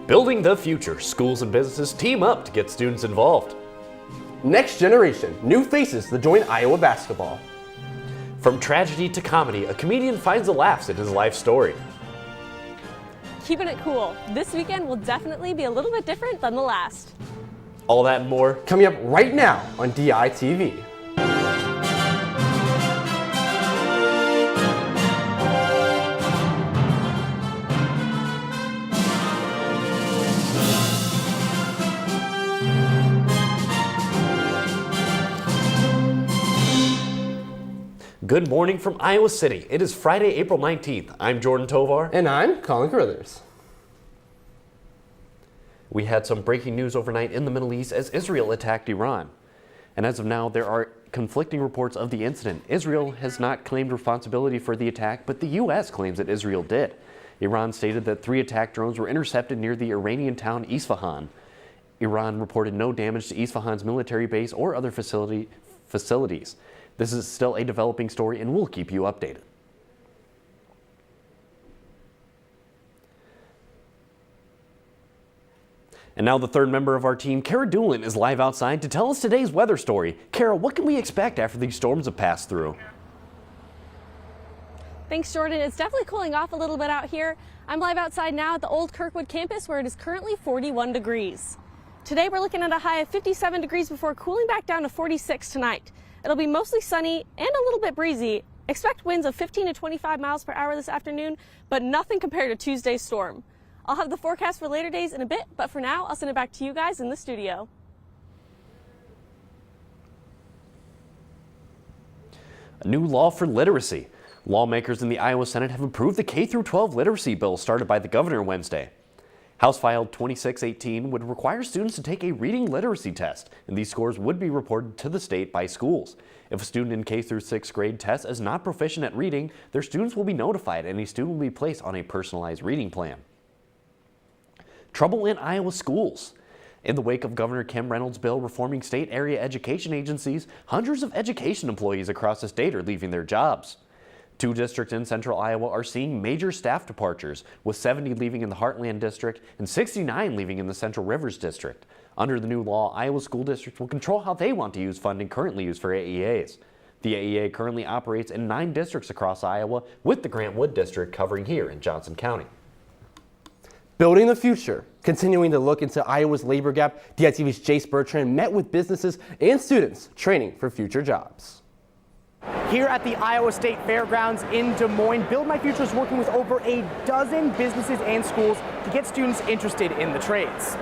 Building the future, schools and businesses team up to get students involved. Next generation, new faces to join Iowa basketball. From tragedy to comedy, a comedian finds the laughs in his life story. Keeping it cool. This weekend will definitely be a little bit different than the last. All that and more coming up right now on DITV. Good morning from Iowa City. It is Friday, April 19th. I'm Jordan Tovar. And I'm Colin Carruthers. We had some breaking news overnight in the Middle East as Israel attacked Iran. And as of now, there are conflicting reports of the incident. Israel has not claimed responsibility for the attack, but the U.S. claims that Israel did. Iran stated that 3 attack drones were intercepted near the Iranian town Isfahan. Iran reported no damage to Isfahan's military base or other facilities. This is still a developing story, and we'll keep you updated. And now the third member of our team, Kara Doolin, is live outside to tell us today's weather story. Kara, what can we expect after these storms have passed through? Thanks, Jordan. It's definitely cooling off a little bit out here. I'm live outside now at the Old Kirkwood campus where it is currently 41 degrees. Today we're looking at a high of 57 degrees before cooling back down to 46 tonight. It'll be mostly sunny and a little bit breezy. Expect winds of 15 to 25 miles per hour this afternoon, but nothing compared to Tuesday's storm. I'll have the forecast for later days in a bit, but for now, I'll send it back to you guys in the studio. A new law for literacy. Lawmakers in the Iowa Senate have approved the K-12 literacy bill started by the governor Wednesday. House File 2618 would require students to take a reading literacy test, and these scores would be reported to the state by schools. If a student in K through 6th grade tests as not proficient at reading, their students will be notified and a student will be placed on a personalized reading plan. Trouble in Iowa schools. In the wake of Governor Kim Reynolds' bill reforming state area education agencies, hundreds of education employees across the state are leaving their jobs. 2 districts in central Iowa are seeing major staff departures, with 70 leaving in the Heartland District and 69 leaving in the Central Rivers District. Under the new law, Iowa school districts will control how they want to use funding currently used for AEAs. The AEA currently operates in 9 districts across Iowa, with the Grant Wood District covering here in Johnson County. Building the future. Continuing to look into Iowa's labor gap, DITV's Jace Bertrand met with businesses and students training for future jobs. Here at the Iowa State Fairgrounds in Des Moines, Build My Future is working with over a dozen businesses and schools to get students interested in the trades.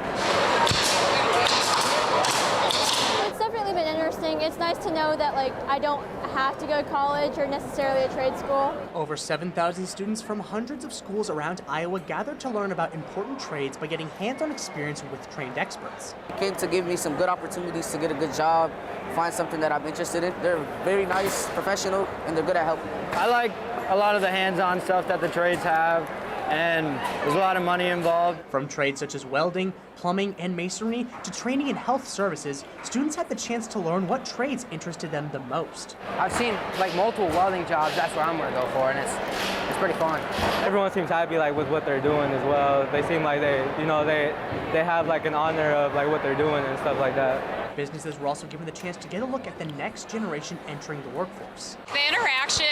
It's definitely been interesting. It's nice to know that I don't have to go to college or necessarily a trade school. Over 7,000 students from hundreds of schools around Iowa gathered to learn about important trades by getting hands-on experience with trained experts. It came to give me some good opportunities to get a good job, find something that I'm interested in. They're very nice, professional, and they're good at helping. I like a lot of the hands-on stuff that the trades have, and there's a lot of money involved. From trades such as welding, plumbing, and masonry to training in health services, students had the chance to learn what trades interested them the most. I've seen multiple welding jobs. That's what I'm going to go for, and it's pretty fun. Everyone seems happy with what they're doing as well. They seem like they have an honor of what they're doing and stuff like that. Businesses were also given the chance to get a look at the next generation entering the workforce. The interaction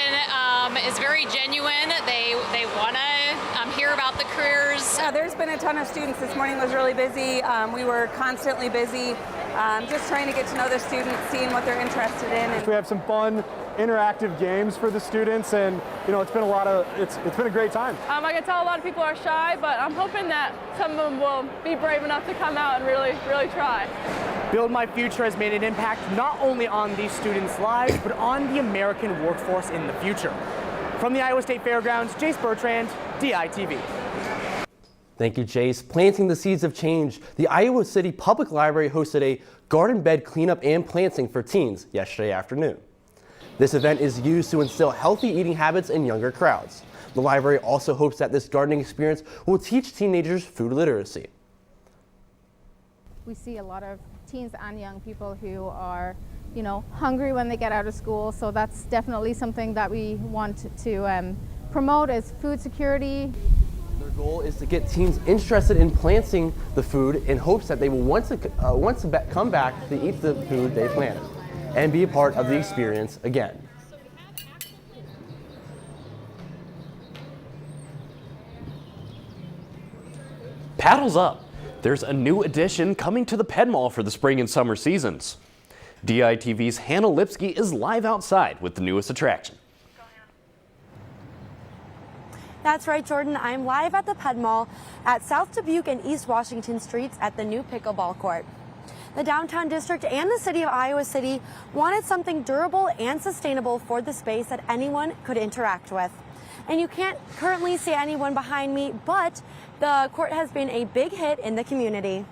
is very genuine. They want to hear about the careers. Yeah, there's been a ton of students. This morning was really busy. We were constantly busy, just trying to get to know the students, seeing what they're interested in. We have some fun, interactive games for the students, and it's been it's been a great time. I can tell a lot of people are shy, but I'm hoping that some of them will be brave enough to come out and really try. Build My Future has made an impact not only on these students' lives, but on the American workforce in the future. From the Iowa State Fairgrounds, Jace Bertrand, DITV. Thank you, Jace. Planting the seeds of change, the Iowa City Public Library hosted a garden bed cleanup and planting for teens yesterday afternoon. This event is used to instill healthy eating habits in younger crowds. The library also hopes that this gardening experience will teach teenagers food literacy. We see a lot of teens and young people who are, hungry when they get out of school. So that's definitely something that we want to promote is food security. Their goal is to get teens interested in planting the food in hopes that they will come back to eat the food they planted and be a part of the experience again. Paddles up! There's a new addition coming to the Ped Mall for the spring and summer seasons. DITV's Hannah Lipsky is live outside with the newest attraction. That's right, Jordan. I'm live at the Ped Mall at South Dubuque and East Washington Streets at the new pickleball court. The downtown district and the city of Iowa City wanted something durable and sustainable for the space that anyone could interact with. And you can't currently see anyone behind me, but the court has been a big hit in the community.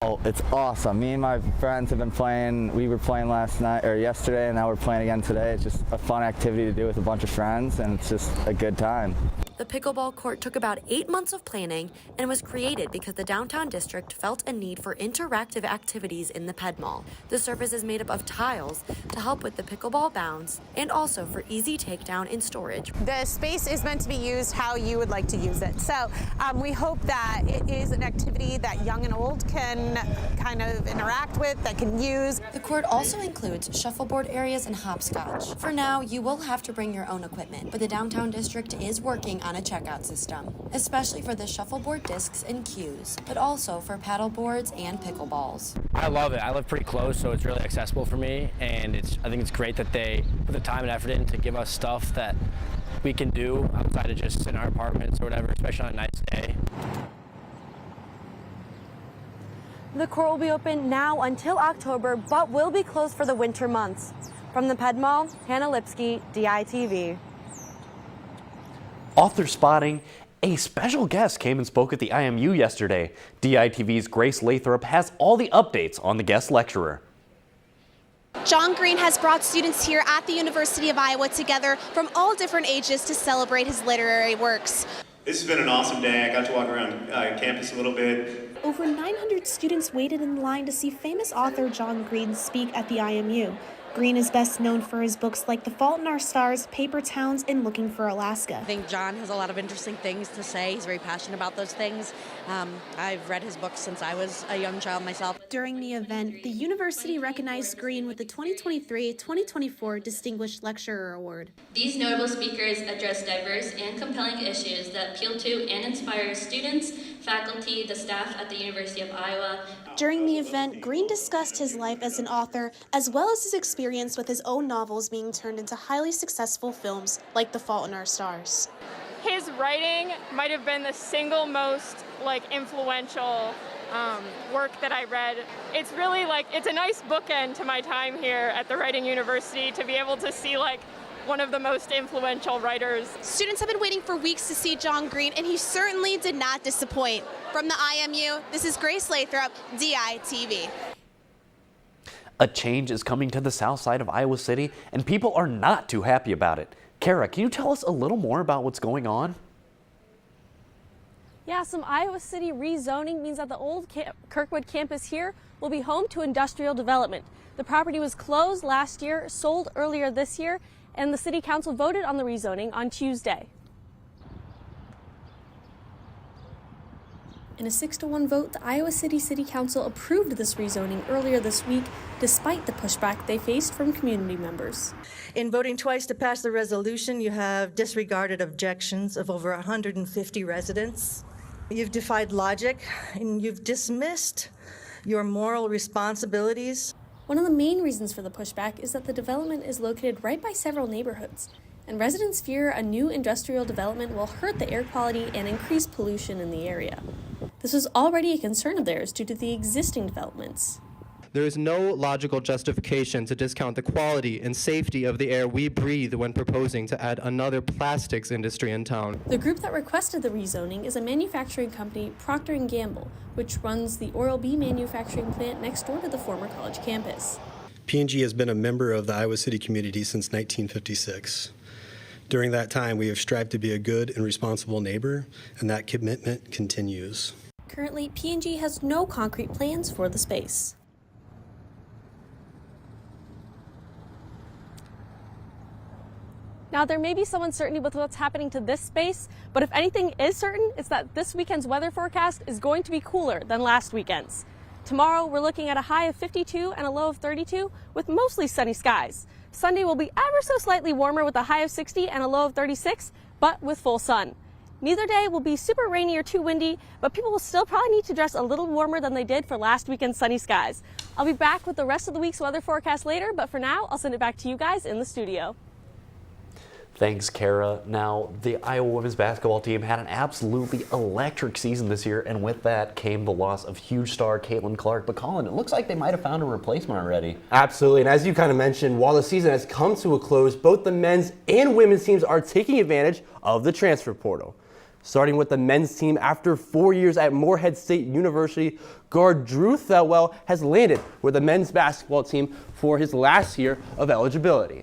Oh, it's awesome. Me and my friends have been playing. We were playing yesterday, and now we're playing again today. It's just a fun activity to do with a bunch of friends, and it's just a good time. The pickleball court took about 8 months of planning and was created because the downtown district felt a need for interactive activities in the Ped Mall. The surface is made up of tiles to help with the pickleball bounce and also for easy takedown and storage. The space is meant to be used how you would like to use it. So we hope that it is an activity that young and old can kind of interact with, that can use. The court also includes shuffleboard areas and hopscotch. For now, you will have to bring your own equipment, but the downtown district is working on a checkout system, especially for the shuffleboard discs and cues, but also for paddle boards and pickleballs. I love it. I live pretty close, so it's really accessible for me, and I think it's great that they put the time and effort in to give us stuff that we can do outside of just in our apartments or whatever, especially on a nice day. The court will be open now until October, but will be closed for the winter months. From the Ped Mall, Hannah Lipsky, DITV. Author spotting. A special guest came and spoke at the IMU yesterday. DITV's Grace Lathrop has all the updates on the guest lecturer. John Green has brought students here at the University of Iowa together from all different ages to celebrate his literary works. This has been an awesome day. I got to walk around campus a little bit. Over 900 students waited in line to see famous author John Green speak at the IMU. Green is best known for his books like The Fault in Our Stars, Paper Towns, and Looking for Alaska. I think John has a lot of interesting things to say. He's very passionate about those things. I've read his books since I was a young child myself. During the event, the university recognized Green with the 2023-2024 Distinguished Lecturer Award. These notable speakers address diverse and compelling issues that appeal to and inspire students, faculty, the staff at the University of Iowa. During the event, Green discussed his life as an author, as well as his experience with his own novels being turned into highly successful films like The Fault in Our Stars. His writing might have been the single most influential work that I read. It's really it's a nice bookend to my time here at the Writing University to be able to see one of the most influential writers. Students have been waiting for weeks to see John Green, and he certainly did not disappoint. From the IMU, this is Grace Lathrop, DITV. A change is coming to the south side of Iowa City, and people are not too happy about it. Kara, can you tell us a little more about what's going on? Yeah, some Iowa City rezoning means that the old Kirkwood campus here will be home to industrial development. The property was closed last year, sold earlier this year, and the City Council voted on the rezoning on Tuesday. In a 6-1 vote, the Iowa City Council approved this rezoning earlier this week, despite the pushback they faced from community members. In voting twice to pass the resolution, you have disregarded objections of over 150 residents. You've defied logic, and you've dismissed your moral responsibilities. One of the main reasons for the pushback is that the development is located right by several neighborhoods, and residents fear a new industrial development will hurt the air quality and increase pollution in the area. This was already a concern of theirs due to the existing developments. There is no logical justification to discount the quality and safety of the air we breathe when proposing to add another plastics industry in town. The group that requested the rezoning is a manufacturing company, Procter & Gamble, which runs the Oral-B manufacturing plant next door to the former college campus. P&G has been a member of the Iowa City community since 1956. During that time, we have strived to be a good and responsible neighbor, and that commitment continues. Currently, P&G has no concrete plans for the space. Now, there may be some uncertainty with what's happening to this space, but if anything is certain, it's that this weekend's weather forecast is going to be cooler than last weekend's. Tomorrow, we're looking at a high of 52 and a low of 32 with mostly sunny skies. Sunday will be ever so slightly warmer with a high of 60 and a low of 36, but with full sun. Neither day will be super rainy or too windy, but people will still probably need to dress a little warmer than they did for last weekend's sunny skies. I'll be back with the rest of the week's weather forecast later, but for now, I'll send it back to you guys in the studio. Thanks, Kara. Now, the Iowa women's basketball team had an absolutely electric season this year, and with that came the loss of huge star Caitlin Clark. But Colin, it looks like they might have found a replacement already. Absolutely, and as you kind of mentioned, while the season has come to a close, both the men's and women's teams are taking advantage of the transfer portal. Starting with the men's team, after 4 years at Morehead State University, guard Drew Thelwell has landed with the men's basketball team for his last year of eligibility.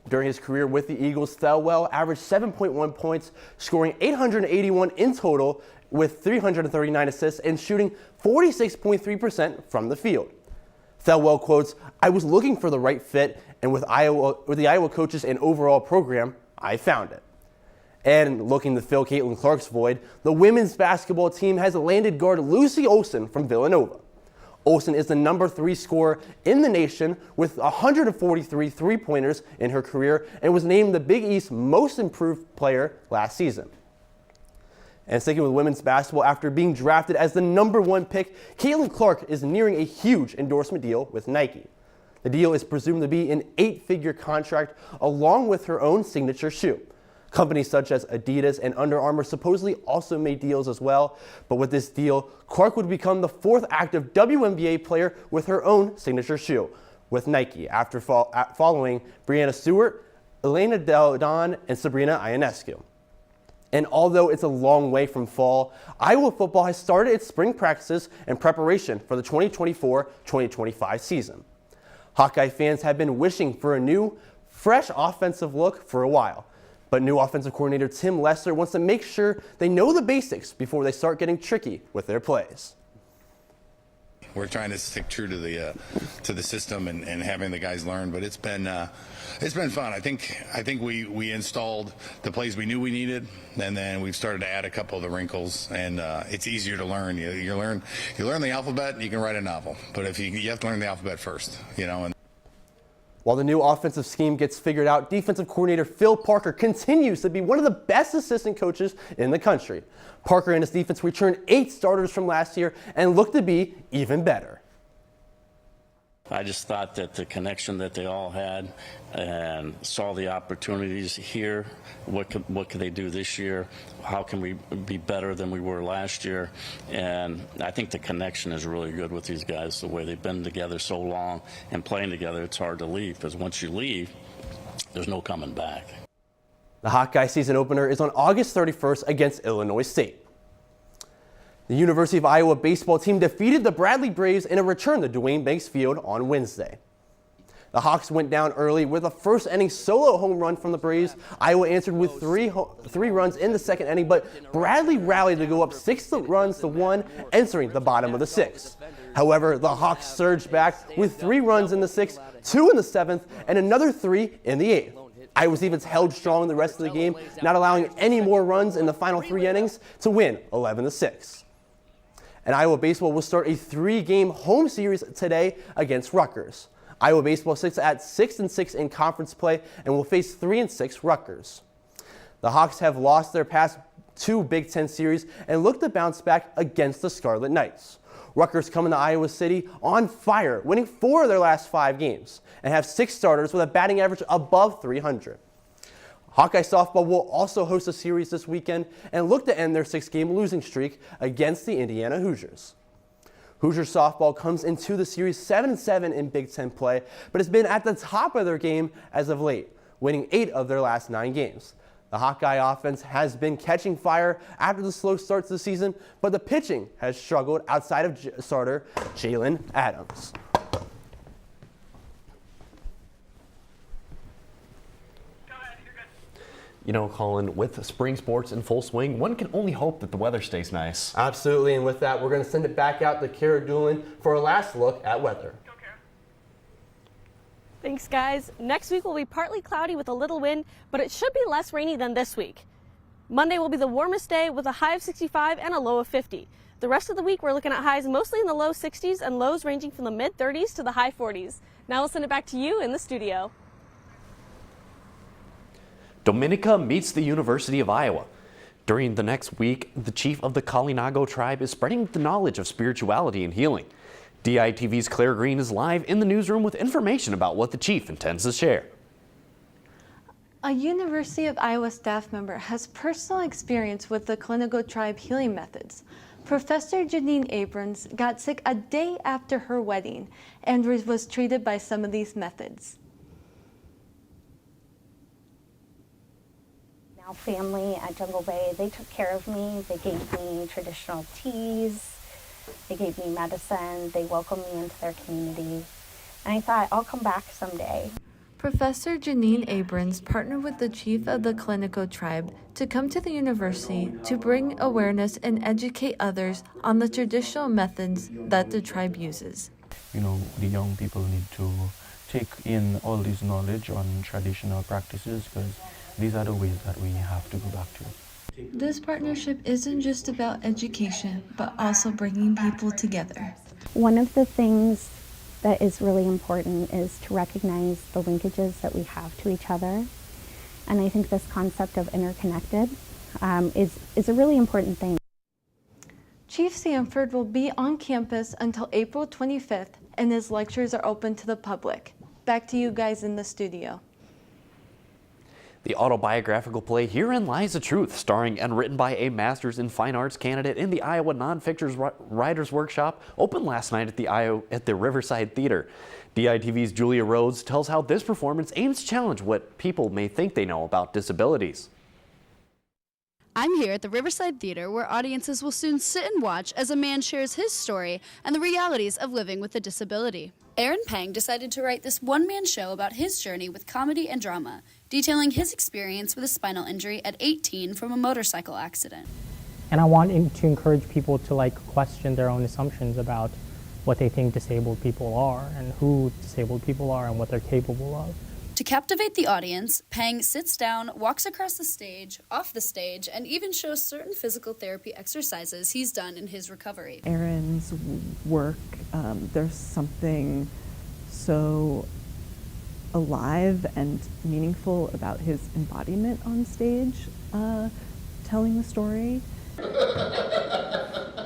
During his career with the Eagles, Thelwell averaged 7.1 points, scoring 881 in total with 339 assists and shooting 46.3% from the field. Thelwell quotes, "I was looking for the right fit, and with the Iowa coaches and overall program, I found it." And looking to fill Caitlin Clark's void, the women's basketball team has landed guard Lucy Olsen from Villanova. Olsen is the number 3 scorer in the nation with 143 three-pointers in her career and was named the Big East Most Improved Player last season. And sticking with women's basketball, after being drafted as the number 1 pick, Caitlin Clark is nearing a huge endorsement deal with Nike. The deal is presumed to be an 8-figure contract along with her own signature shoe. Companies such as Adidas and Under Armour supposedly also made deals as well, but with this deal, Clark would become the 4th active WNBA player with her own signature shoe with Nike after following Breanna Stewart, Elena Del Don, and Sabrina Ionescu. And although it's a long way from fall, Iowa football has started its spring practices in preparation for the 2024-2025 season. Hawkeye fans have been wishing for a new, fresh offensive look for a while. But new offensive coordinator Tim Lester wants to make sure they know the basics before they start getting tricky with their plays. We're trying to stick true to the system and having the guys learn, but it's been fun. I think we installed the plays we knew we needed, and then we've started to add a couple of the wrinkles, and it's easier to learn. You learn the alphabet, you can write a novel, but if you have to learn the alphabet first, And while the new offensive scheme gets figured out, defensive coordinator Phil Parker continues to be one of the best assistant coaches in the country. Parker and his defense returned 8 starters from last year and look to be even better. I just thought that the connection that they all had and saw the opportunities here. What could they do this year? How can we be better than we were last year? And I think the connection is really good with these guys, the way they've been together so long and playing together. It's hard to leave because once you leave, there's no coming back. The Hawkeye season opener is on August 31st against Illinois State. The University of Iowa baseball team defeated the Bradley Braves in a return to Duane Banks Field on Wednesday. The Hawks went down early with a first inning solo home run from the Braves. Iowa answered with three runs in the second inning, but Bradley rallied to go up 6 runs to 1, entering the bottom of the 6th. However, the Hawks surged back with 3 runs in the 6th, 2 in the 7th, and another 3 in the 8th. Iowa's defense held strong the rest of the game, not allowing any more runs in the final 3 innings to win 11-6. And Iowa baseball will start a 3-game home series today against Rutgers. Iowa baseball sits at 6-6 in conference play and will face 3-6 Rutgers. The Hawks have lost their past 2 Big Ten series and look to bounce back against the Scarlet Knights. Rutgers come into Iowa City on fire, winning 4 of their last 5 games and have 6 starters with a batting average above 300. Hawkeye softball will also host a series this weekend and look to end their 6-game losing streak against the Indiana Hoosiers. Hoosier softball comes into the series 7-7 in Big Ten play, but has been at the top of their game as of late, winning 8 of their last 9 games. The Hawkeye offense has been catching fire after the slow start to the season, but the pitching has struggled outside of starter Jalen Adams. You know, Colin, with spring sports in full swing, one can only hope that the weather stays nice. Absolutely, and with that, we're going to send it back out to Kara Doolin for a last look at weather. Thanks, guys. Next week will be partly cloudy with a little wind, but it should be less rainy than this week. Monday will be the warmest day with a high of 65 and a low of 50. The rest of the week, we're looking at highs mostly in the low 60s and lows ranging from the mid-30s to the high 40s. Now we'll send it back to you in the studio. Dominica meets the University of Iowa. During the next week, the chief of the Kalinago tribe is spreading the knowledge of spirituality and healing. DITV's Claire Green is live in the newsroom with information about what the chief intends to share. A University of Iowa staff member has personal experience with the Kalinago tribe healing methods. Professor Janine Abrams got sick a day after her wedding and was treated by some of these methods. Now family at Jungle Bay, they took care of me. They gave me traditional teas. They gave me medicine. They welcomed me into their community. And I thought, I'll come back someday. Professor Janine Abrams partnered with the chief of the Kalinago tribe to come to the university to bring awareness and educate others on the traditional methods that the tribe uses. You know, the young people need to take in all this knowledge on traditional practices because these are the ways that we have to go back to. This partnership isn't just about education, but also bringing people together. One of the things that is really important is to recognize the linkages that we have to each other. And I think this concept of interconnected is a really important thing. Chief Sanford will be on campus until April 25th, and his lectures are open to the public. Back to you guys in the studio. The autobiographical play Herein Lies the Truth, starring and written by a Master's in Fine Arts candidate in the Iowa Nonfiction Writers Workshop, opened last night at the Riverside Theater. DITV's Julia Rhodes tells how this performance aims to challenge what people may think they know about disabilities. I'm here at the Riverside Theater, where audiences will soon sit and watch as a man shares his story and the realities of living with a disability. Aaron Pang decided to write this one-man show about his journey with comedy and drama, detailing his experience with a spinal injury at 18 from a motorcycle accident. And I want to encourage people to question their own assumptions about what they think disabled people are and who disabled people are and what they're capable of. To captivate the audience, Pang sits down, walks across the stage, off the stage, and even shows certain physical therapy exercises he's done in his recovery. Aaron's work, there's something so alive and meaningful about his embodiment on stage, telling the story.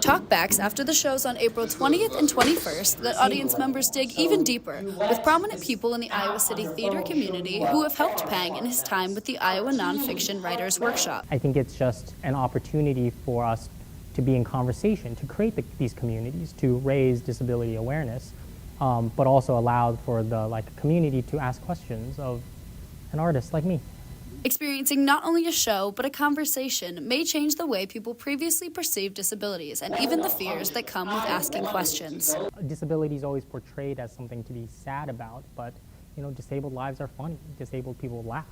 Talkbacks after the shows on April 20th and 21st let audience members dig even deeper with prominent people in the Iowa City theater community who have helped Pang in his time with the Iowa Nonfiction Writers Workshop. I think it's just an opportunity for us to be in conversation, to create these communities, to raise disability awareness, but also allow for the community to ask questions of an artist like me. Experiencing not only a show, but a conversation may change the way people previously perceived disabilities and even the fears that come with asking questions. Disability is always portrayed as something to be sad about, but disabled lives are funny. Disabled people laugh,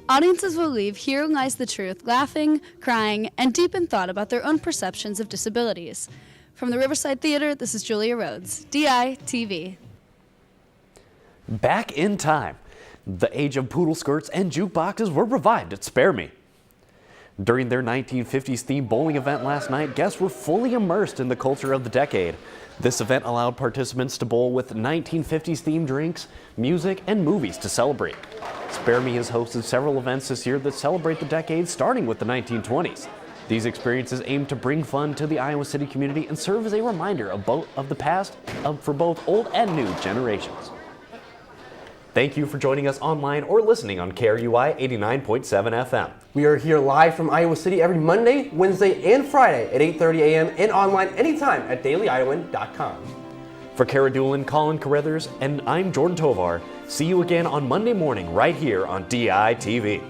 Audiences will leave Herein Lies the Truth laughing, crying, and deep in thought about their own perceptions of disabilities. From the Riverside Theater, this is Julia Rhodes, DITV. Back in time. The age of poodle skirts and jukeboxes were revived at Spare Me. During their 1950s themed bowling event last night, guests were fully immersed in the culture of the decade. This event allowed participants to bowl with 1950s themed drinks, music, and movies to celebrate. Spare Me has hosted several events this year that celebrate the decade, starting with the 1920s. These experiences aim to bring fun to the Iowa City community and serve as a reminder of the past for both old and new generations. Thank you for joining us online or listening on KRUI 89.7 FM. We are here live from Iowa City every Monday, Wednesday, and Friday at 8:30 a.m. and online anytime at dailyiowan.com. For Kara Doolin, Colin Carruthers, and I'm Jordan Tovar. See you again on Monday morning right here on DITV.